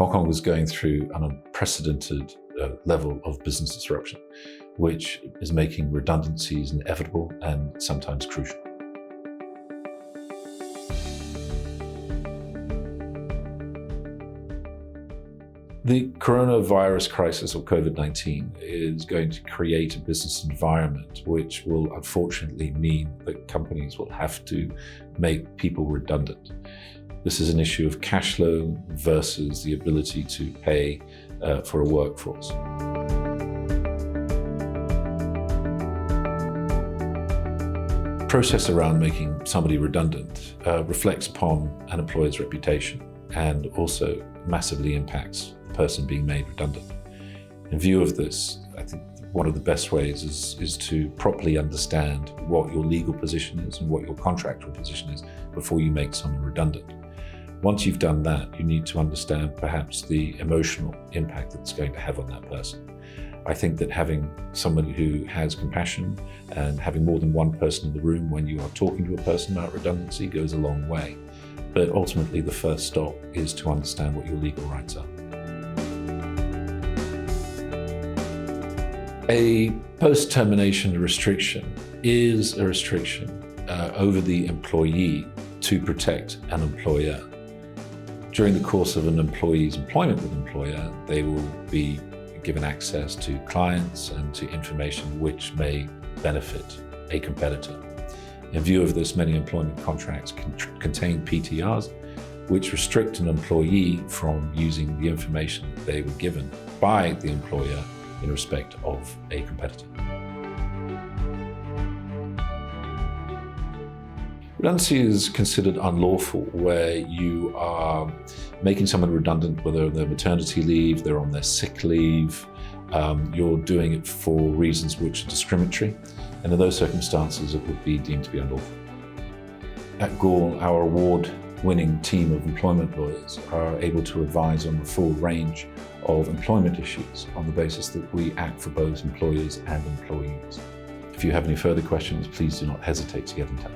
Hong Kong was going through an unprecedented level of business disruption, which is making redundancies inevitable and sometimes crucial. The coronavirus crisis, or COVID-19, is going to create a business environment which will unfortunately mean that companies will have to make people redundant. This is an issue of cash flow versus the ability to pay for a workforce. The process around making somebody redundant reflects upon an employer's reputation and also massively impacts the person being made redundant. In view of this, I think one of the best ways is to properly understand what your legal position is and what your contractual position is before you make someone redundant. Once you've done that, you need to understand perhaps the emotional impact that it's going to have on that person. I think that having someone who has compassion and having more than one person in the room when you are talking to a person about redundancy goes a long way. But ultimately, the first stop is to understand what your legal rights are. A post-termination restriction is a restriction over the employee to protect an employer. During the course of an employee's employment with an employer, they will be given access to clients and to information which may benefit a competitor. In view of this, many employment contracts contain PTRs, which restrict an employee from using the information that they were given by the employer in respect of a competitor. Redundancy is considered unlawful where you are making someone redundant, whether on their maternity leave, they're on their sick leave, you're doing it for reasons which are discriminatory, and in those circumstances it would be deemed to be unlawful. At Gall, our award-winning team of employment lawyers are able to advise on the full range of employment issues on the basis that we act for both employers and employees. If you have any further questions, please do not hesitate to get in touch.